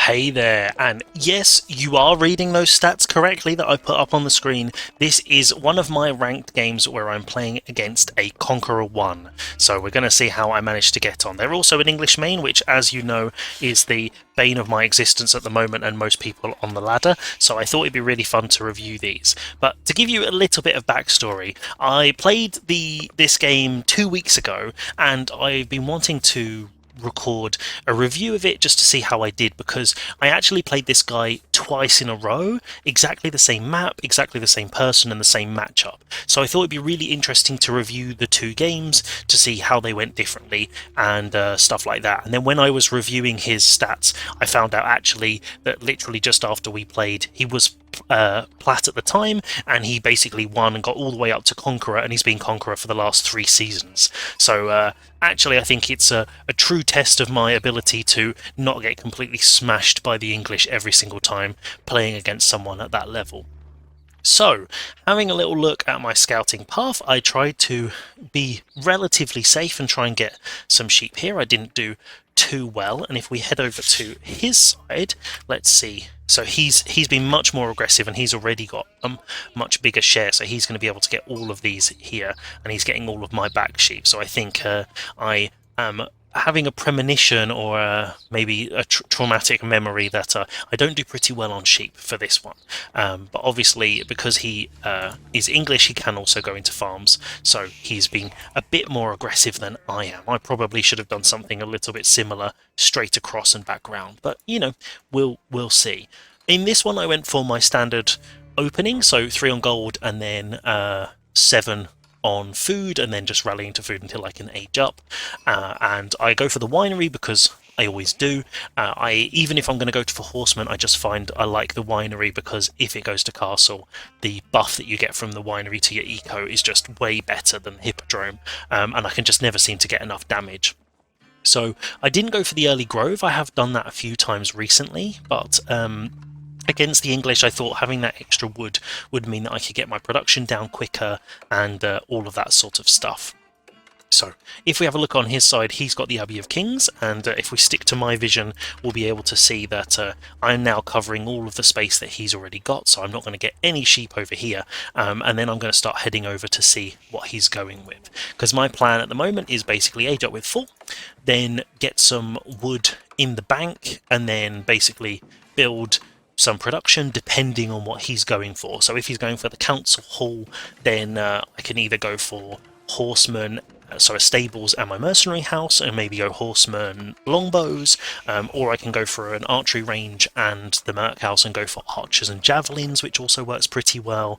Hey there, and yes, you are reading those stats correctly that I put up on the screen. This is one of my ranked games where I'm playing against a Conqueror 1, so we're going to see how I managed to get on. They're also an English main, which, as you know, is the bane of my existence at the moment and most people on the ladder, so I thought it'd be really fun to review these. But to give you a little bit of backstory, I played this game 2 weeks ago, and I've been wanting to record a review of it just to see how I did, because I actually played this guy twice in a row, exactly the same map, exactly the same person, and the same matchup. So I thought it'd be really interesting to review the two games to see how they went differently and stuff like that. And then when I was reviewing his stats, I found out actually that literally just after we played, he was plat at the time, and he basically won and got all the way up to Conqueror, and he's been Conqueror for the last 3 seasons. So actually I think it's a true test of my ability to not get completely smashed by the English every single time playing against someone at that level. So, having a little look at my scouting path, I tried to be relatively safe and try and get some sheep here. I didn't do too well, and if we head over to his side, let's see. So he's been much more aggressive, and he's already got a much bigger share, so he's going to be able to get all of these here, and he's getting all of my back sheep. So I think I am having a premonition, or maybe a traumatic memory, that I don't do pretty well on sheep for this one. But obviously, because he is English, he can also go into farms, so he's been a bit more aggressive than I am. I probably should have done something a little bit similar, straight across and back round, but you know, we'll see. In this one, I went for my standard opening, so 3 on gold and then 7 on food, and then just rallying to food until I can age up. And I go for the winery because I always do. Even if I'm going to go for horsemen, I just find I like the winery because if it goes to castle, the buff that you get from the winery to your eco is just way better than hippodrome, and I can just never seem to get enough damage. So I didn't go for the early grove. I have done that a few times recently, but against the English, I thought having that extra wood would mean that I could get my production down quicker and all of that sort of stuff. So, if we have a look on his side, he's got the Abbey of Kings, and if we stick to my vision, we'll be able to see that I'm now covering all of the space that he's already got, so I'm not going to get any sheep over here, and then I'm going to start heading over to see what he's going with. Because my plan at the moment is basically age up with 4, then get some wood in the bank, and then basically build some production depending on what he's going for. So if he's going for the council hall, then I can either go for horsemen, so a stables and my mercenary house, and maybe go horsemen longbows, or I can go for an archery range and the merc house and go for archers and javelins, which also works pretty well.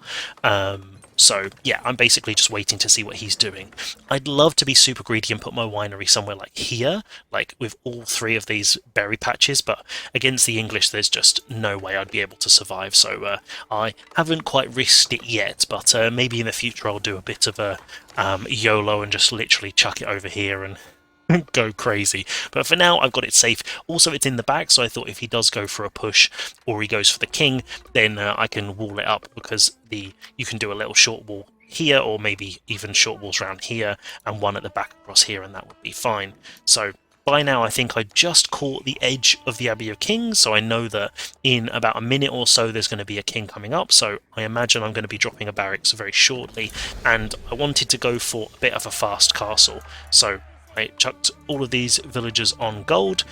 So yeah, I'm basically just waiting to see what he's doing. I'd love to be super greedy and put my winery somewhere like here, like with all 3 of these berry patches, but against the English there's just no way I'd be able to survive, so I haven't quite risked it yet, but maybe in the future I'll do a bit of a YOLO and just literally chuck it over here and go crazy. But for now, I've got it safe. Also, it's in the back, so I thought if he does go for a push or he goes for the king, then I can wall it up, because you can do a little short wall here, or maybe even short walls around here and one at the back across here, and that would be fine. So by now, I think I just caught the edge of the Abbey of Kings, so I know that in about a minute or so there's going to be a king coming up, so I imagine I'm going to be dropping a barracks very shortly, and I wanted to go for a bit of a fast castle, so I chucked all of these villagers on gold,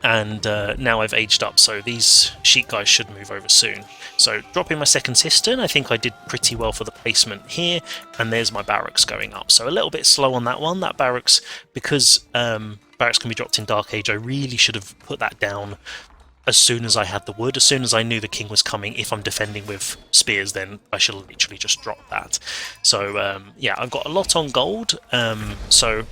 and now I've aged up, so these sheep guys should move over soon. So dropping my second cistern, I think I did pretty well for the placement here, and there's my barracks going up. So a little bit slow on that one. That barracks, because barracks can be dropped in Dark Age, I really should have put that down as soon as I had the wood. As soon as I knew the king was coming, if I'm defending with spears, then I should literally just drop that. So yeah, I've got a lot on gold, so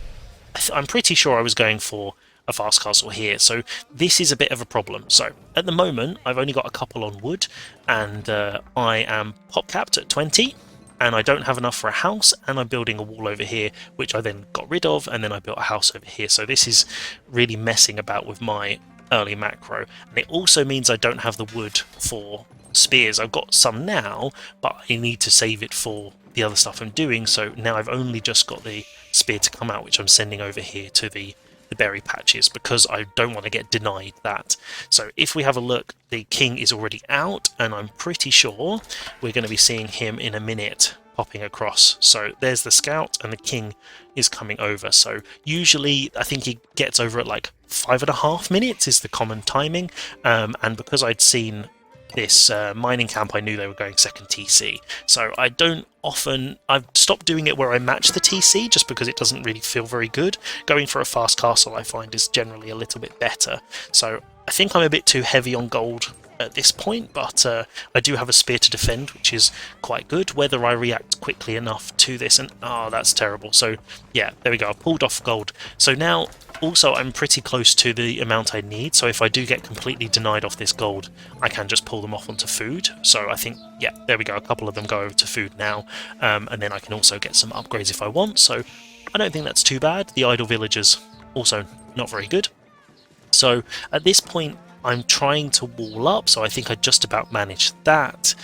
I'm pretty sure I was going for a fast castle here, so this is a bit of a problem. So at the moment I've only got a couple on wood, and I am pop capped at 20, and I don't have enough for a house, and I'm building a wall over here, which I then got rid of, and then I built a house over here. So this is really messing about with my early macro, and it also means I don't have the wood for spears. I've got some now, but I need to save it for the other stuff I'm doing, so now I've only just got the spear to come out, which I'm sending over here to the the berry patches because I don't want to get denied that. So if we have a look, the king is already out, and I'm pretty sure we're going to be seeing him in a minute popping across. So there's the scout, and the king is coming over. So usually I think he gets over at like 5.5 minutes is the common timing, and because I'd seen this mining camp, I knew they were going second TC. So I've stopped doing it where I match the TC just because it doesn't really feel very good. Going for a fast castle I find is generally a little bit better. So I think I'm a bit too heavy on gold at this point, but I do have a spear to defend, which is quite good. Whether I react quickly enough to this, and that's terrible. So yeah, there we go, I pulled off gold. So now also I'm pretty close to the amount I need, so if I do get completely denied off this gold, I can just pull them off onto food. So I think, yeah, there we go, a couple of them go over to food now, and then I can also get some upgrades if I want, so I don't think that's too bad. The idle villagers also not very good. So at this point I'm trying to wall up, so I think I just about managed that,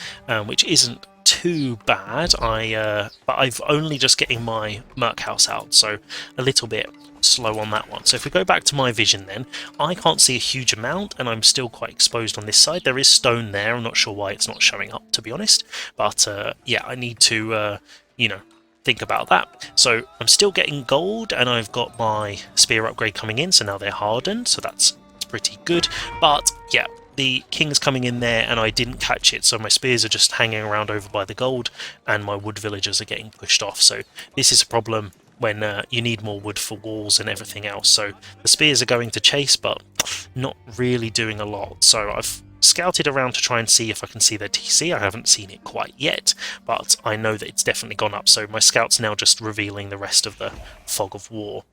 which isn't too bad. But I've only just getting my Merc House out, so a little bit slow on that one. So if we go back to my vision then, I can't see a huge amount, and I'm still quite exposed on this side. There is stone there, I'm not sure why it's not showing up, to be honest, but yeah, I need to, you know, think about that. So I'm still getting gold, and I've got my spear upgrade coming in, so now they're hardened, so that's pretty good. But yeah, the king's coming in there and I didn't catch it, so my spears are just hanging around over by the gold, and my wood villagers are getting pushed off. So this is a problem when you need more wood for walls and everything else. So the spears are going to chase, but not really doing a lot. So I've scouted around to try and see if I can see their TC. I haven't seen it quite yet, but I know that it's definitely gone up. So my scout's now just revealing the rest of the fog of war.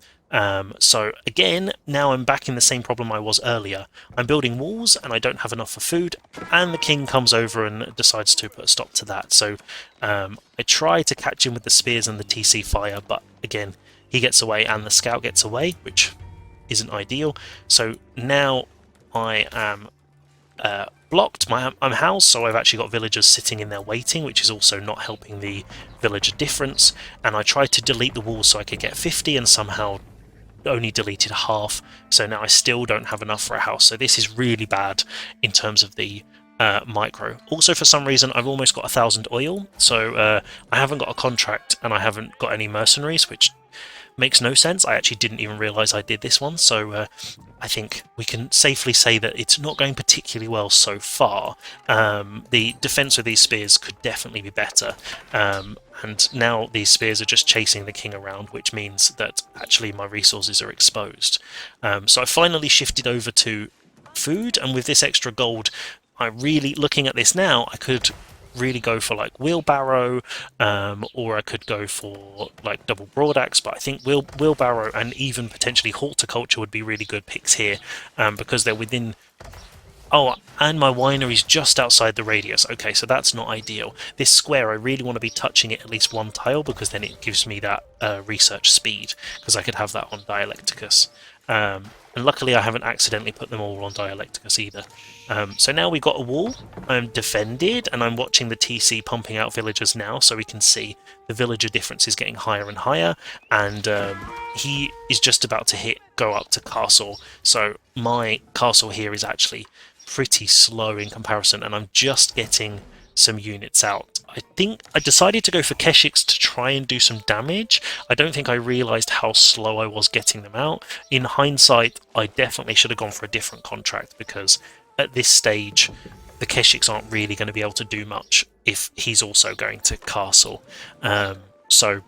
So again, now I'm back in the same problem I was earlier. I'm building walls and I don't have enough for food, and the king comes over and decides to put a stop to that. So I try to catch him with the spears and the TC fire, but again, he gets away and the scout gets away, which isn't ideal. So now I am blocked. I'm housed, so I've actually got villagers sitting in there waiting, which is also not helping the villager difference. And I tried to delete the walls so I could get 50, and somehow only deleted half, so now I still don't have enough for a house. So this is really bad in terms of the micro. Also, for some reason I've almost got 1,000 oil, so I haven't got a contract and I haven't got any mercenaries, which makes no sense. I actually didn't even realise I did this one, so I think we can safely say that it's not going particularly well so far. The defence with these spears could definitely be better, and now these spears are just chasing the king around, which means that actually my resources are exposed. So I finally shifted over to food, and with this extra gold, I'm really looking at this now, I could really go for like wheelbarrow, or I could go for like double broadaxe, but I think wheelbarrow and even potentially horticulture would be really good picks here, because they're within... Oh, and my winery's just outside the radius. Okay, so that's not ideal. This square, I really want to be touching it at least one tile, because then it gives me that research speed, because I could have that on Dialecticus. And luckily I haven't accidentally put them all on Dialecticus either. So now we've got a wall, I'm defended, and I'm watching the TC pumping out villagers now, so we can see the villager difference is getting higher and higher, and he is just about to go up to castle. So my castle here is actually pretty slow in comparison, and I'm just getting some units out. I think I decided to go for Keshiks to try and do some damage. I don't think I realised how slow I was getting them out. In hindsight, I definitely should have gone for a different contract, because at this stage the Keshiks aren't really going to be able to do much if he's also going to castle. So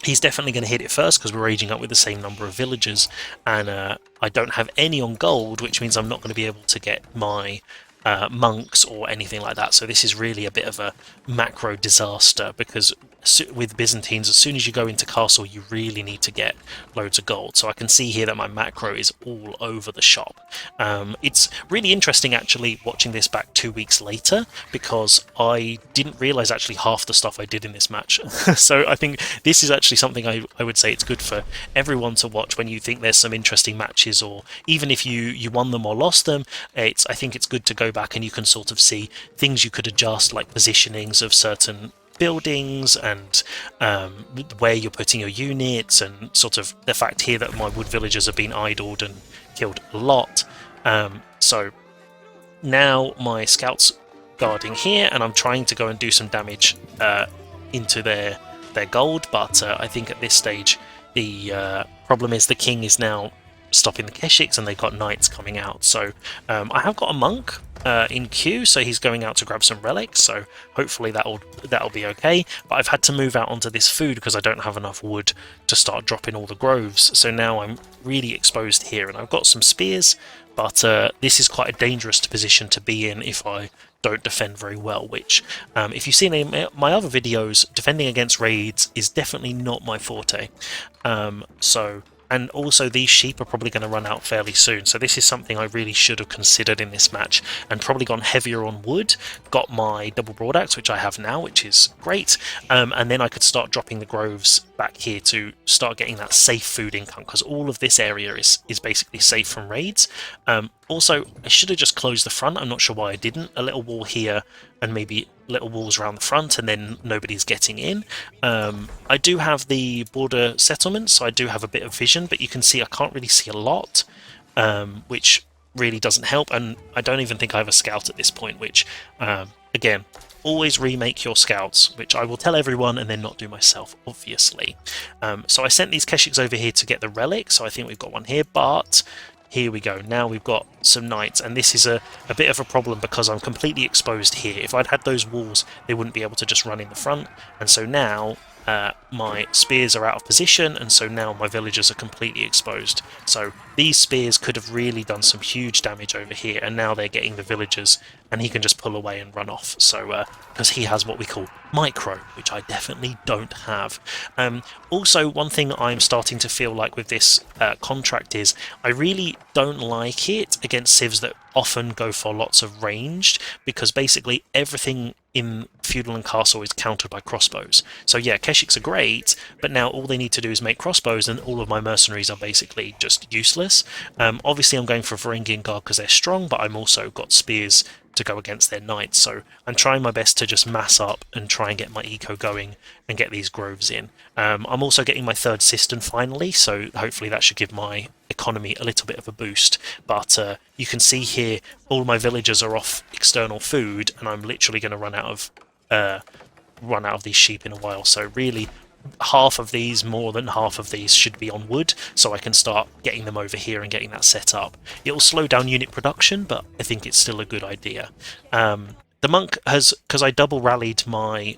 he's definitely going to hit it first, because we're raging up with the same number of villagers, and I don't have any on gold, which means I'm not going to be able to get my monks or anything like that. So this is really a bit of a macro disaster, because with Byzantines, as soon as you go into castle, you really need to get loads of gold. So I can see here that my macro is all over the shop. It's really interesting actually watching this back 2 weeks later, because I didn't realise actually half the stuff I did in this match. So I think this is actually something I would say it's good for everyone to watch when you think there's some interesting matches, or even if you won them or lost them. I think it's good to go back and you can sort of see things you could adjust, like positionings of certain buildings and where you're putting your units, and sort of the fact here that my wood villagers have been idled and killed a lot. So now my scouts guarding here, and I'm trying to go and do some damage into their gold, but I think at this stage the problem is the king is now stopping the Keshiks and they've got knights coming out. So I have got a monk in queue, so he's going out to grab some relics, so hopefully that'll be okay. But I've had to move out onto this food because I don't have enough wood to start dropping all the groves, so now I'm really exposed here, and I've got some spears, but this is quite a dangerous position to be in if I don't defend very well, which if you've seen my other videos, defending against raids is definitely not my forte. And also these sheep are probably going to run out fairly soon, so this is something I really should have considered in this match and probably gone heavier on wood. Got my double broadaxe, which I have now, which is great, and then I could start dropping the groves back here to start getting that safe food income, because all of this area is basically safe from raids. Also, I should have just closed the front. I'm not sure why I didn't. A little wall here and maybe little walls around the front, and then nobody's getting in. I do have the border settlements, so I do have a bit of vision, but you can see I can't really see a lot, which really doesn't help, and I don't even think I have a scout at this point, which, again, always remake your scouts, which I will tell everyone and then not do myself, obviously. So I sent these Keshiks over here to get the relic, so I think we've got one here, but here we go. Now we've got some knights, and this is a bit of a problem because I'm completely exposed here. If I'd had those walls, they wouldn't be able to just run in the front, and so now my spears are out of position, and so now my villagers are completely exposed. So these spears could have really done some huge damage over here, and now they're getting the villagers, and he can just pull away and run off. So because he has what we call micro, which I definitely don't have. Also, one thing I'm starting to feel like with this contract is I really don't like it against civs that often go for lots of ranged, because basically everything in feudal and castle is countered by crossbows. So yeah, Keshiks are great, but now all they need to do is make crossbows, and all of my mercenaries are basically just useless. Obviously I'm going for Varangian Guard because they're strong, but I'm also got spears to go against their knights, so I'm trying my best to just mass up and try and get my eco going and get these groves in. I'm also getting my third cistern finally, so hopefully that should give my economy a little bit of a boost. But you can see here all my villagers are off external food, and I'm literally going to run out of these sheep in a while. So really, half of these, more than half of these, should be on wood, so I can start getting them over here and getting that set up. It'll slow down unit production, but I think it's still a good idea. The monk has, because I double rallied my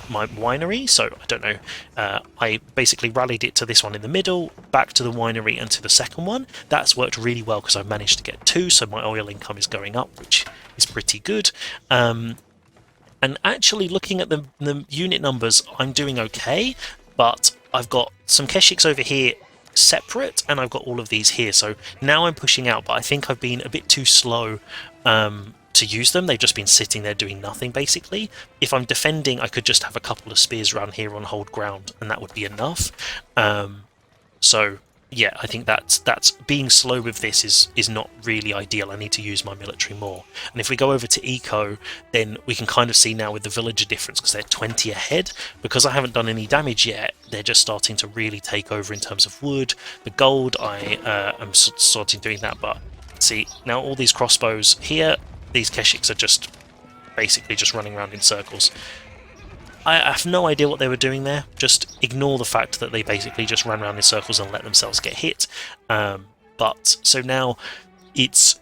my winery, so I don't know, I basically rallied it to this one in the middle, back to the winery and to the second one. That's worked really well because I've managed to get 2, so my oil income is going up, which is pretty good. And actually, looking at the unit numbers, I'm doing okay, but I've got some Keshiks over here separate, and I've got all of these here, so now I'm pushing out, but I think I've been a bit too slow to use them. They've just been sitting there doing nothing, basically. If I'm defending, I could just have a couple of spears around here on hold ground, and that would be enough. So yeah, I think that's being slow with this is not really ideal. I need to use my military more. And if we go over to eco, then we can kind of see now with the villager difference, because they're 20 ahead. Because I haven't done any damage yet, they're just starting to really take over in terms of wood. The gold, I am starting doing that, but see, now all these crossbows here, these Keshiks are just basically just running around in circles. I have no idea what they were doing there. Just ignore the fact that they basically just ran around in circles and let themselves get hit. But so now it's,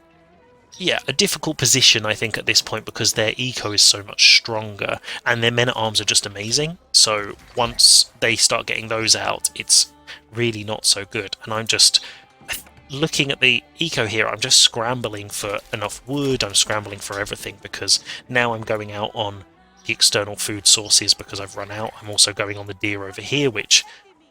yeah, a difficult position, I think, at this point, because their eco is so much stronger and their men-at-arms are just amazing. So once they start getting those out, it's really not so good. And I'm just looking at the eco here, I'm just scrambling for enough wood, I'm scrambling for everything, because now I'm going out on the external food sources because I've run out. I'm also going on the deer over here, which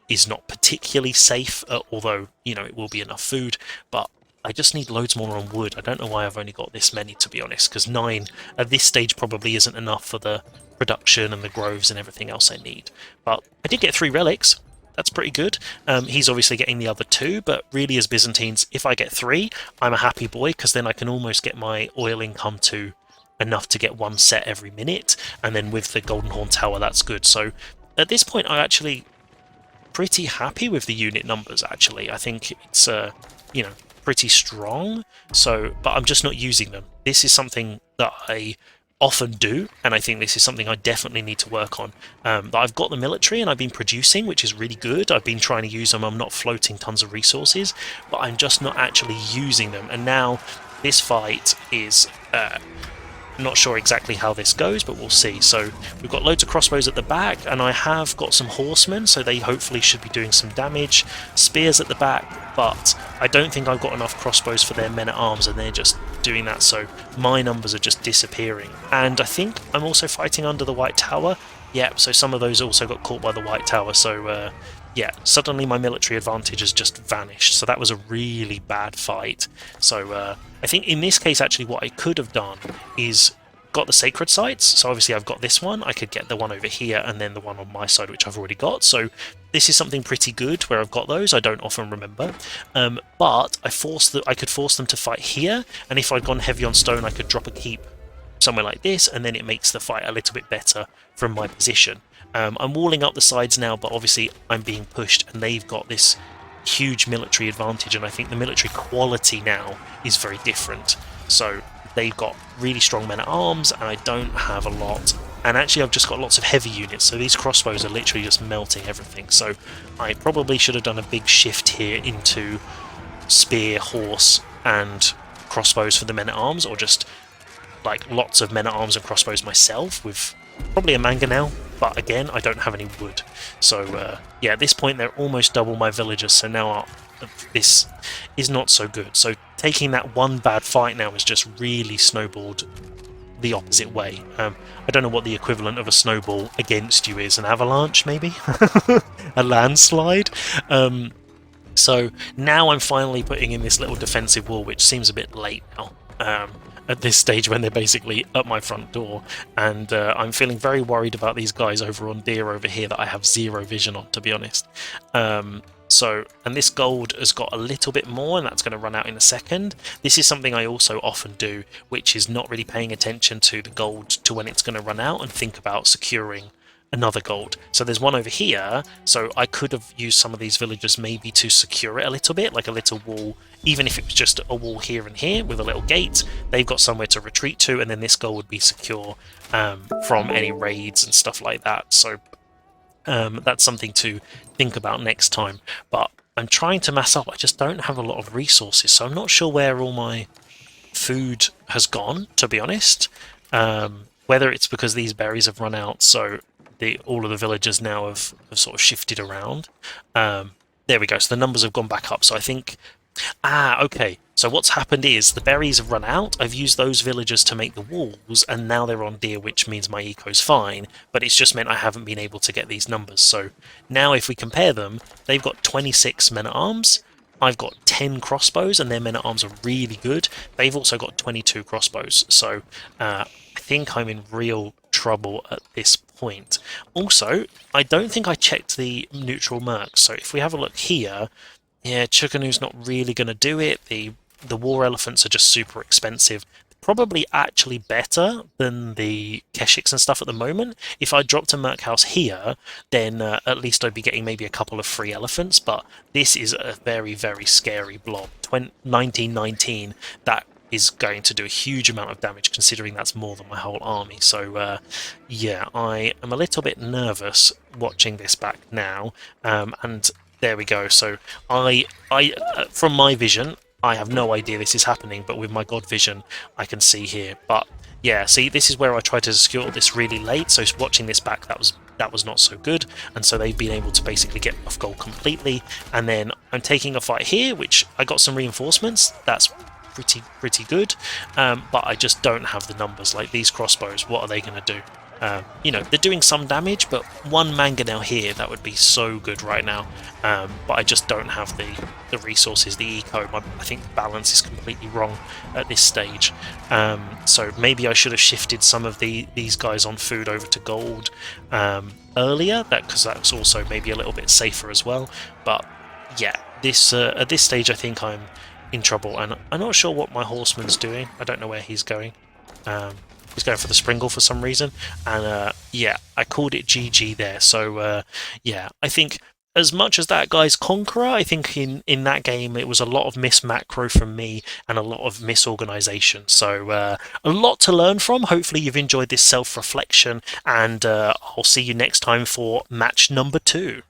is not particularly safe, although, you know, it will be enough food, but I just need loads more on wood. I don't know why I've only got this many, to be honest, because 9 at this stage probably isn't enough for the production and the groves and everything else I need. But I did get 3 relics. That's pretty good. He's obviously getting the other 2, but really as Byzantines, if I get 3, I'm a happy boy, because then I can almost get my oil income to enough to get one set every minute, and then with the Golden Horn Tower, that's good. So at this point, I'm actually pretty happy with the unit numbers, actually. I think it's, you know, pretty strong, so, but I'm just not using them. This is something that I often do, and I think this is something I definitely need to work on. I've got the military and I've been producing, which is really good. I've been trying to use them. I'm not floating tons of resources, but I'm just not actually using them. And now this fight is not sure exactly how this goes, but we'll see. So we've got loads of crossbows at the back, and I have got some horsemen, so they hopefully should be doing some damage. Spears at the back, but I don't think I've got enough crossbows for their men-at-arms, and they're just doing that, so my numbers are just disappearing. And I think I'm also fighting under the White Tower. Yep, so some of those also got caught by the White Tower, so yeah, suddenly my military advantage has just vanished, so that was a really bad fight. So I think in this case, actually, what I could have done is got the sacred sites. So obviously I've got this one, I could get the one over here, and then the one on my side, which I've already got. So this is something pretty good where I've got those. I don't often remember, but I could force them to fight here, and if I'd gone heavy on stone, I could drop a keep somewhere like this, and then it makes the fight a little bit better from my position. I'm walling up the sides now, but obviously I'm being pushed, and they've got this huge military advantage, and I think the military quality now is very different. So they've got really strong men-at-arms, and I don't have a lot. And actually I've just got lots of heavy units, so these crossbows are literally just melting everything. So I probably should have done a big shift here into spear, horse, and crossbows for the men-at-arms, or just like lots of men-at-arms and crossbows myself with probably a mangonel, but again, I don't have any wood. So yeah, at this point they're almost double my villagers, so now this is not so good. So taking that one bad fight now has just really snowballed the opposite way. I don't know what the equivalent of a snowball against you is. An avalanche, maybe? A landslide? So now I'm finally putting in this little defensive wall, which seems a bit late now. At this stage when they're basically at my front door, and I'm feeling very worried about these guys over on deer over here that I have zero vision on, to be honest. And this gold has got a little bit more, and that's going to run out in a second. This is something I also often do, which is not really paying attention to the gold to when it's going to run out, and think about securing another gold. So there's one over here, so I could have used some of these villagers maybe to secure it a little bit, like a little wall, even if it was just a wall here and here with a little gate. They've got somewhere to retreat to, and then this goal would be secure from any raids and stuff like that. So that's something to think about next time. But I'm trying to mass up. I just don't have a lot of resources, so I'm not sure where all my food has gone, to be honest. Whether it's because these berries have run out, so all of the villagers now have sort of shifted around. There we go, so the numbers have gone back up, so I think... okay, so what's happened is the berries have run out, I've used those villagers to make the walls, and now they're on deer, which means my eco's fine, but it's just meant I haven't been able to get these numbers. So now if we compare them, they've got 26 men-at-arms, I've got 10 crossbows, and their men-at-arms are really good. They've also got 22 crossbows, so I think I'm in real trouble at this point. Also, I don't think I checked the neutral mercs, so if we have a look here, yeah, Chukanu's not really going to do it. The war elephants are just super expensive. Probably actually better than the Keshiks and stuff at the moment. If I dropped a merc house here, then at least I'd be getting maybe a couple of free elephants, but this is a very, very scary blob. 1919, that is going to do a huge amount of damage, considering that's more than my whole army. So yeah, I am a little bit nervous watching this back now, and there we go. So I from my vision, I have no idea this is happening, but with my god vision, I can see here. But yeah, see, this is where I tried to secure this really late, so watching this back, that was not so good, and so they've been able to basically get off gold completely. And then I'm taking a fight here, which I got some reinforcements. That's pretty good, but I just don't have the numbers. Like, these crossbows, what are they going to do? You know, they're doing some damage, but one mangonel here, that would be so good right now. But I just don't have the resources, the eco. I think the balance is completely wrong at this stage. So maybe I should have shifted some of these guys on food over to gold earlier, because that's also maybe a little bit safer as well. But yeah, this at this stage, I think I'm in trouble, and I'm not sure what my horseman's doing. I don't know where he's going. was going for the Springle for some reason, and yeah, I called it GG there. So yeah, I think as much as that guy's Conqueror, I think in that game it was a lot of miss macro from me and a lot of misorganization. So a lot to learn from. Hopefully you've enjoyed this self-reflection, and I'll see you next time for match number 2.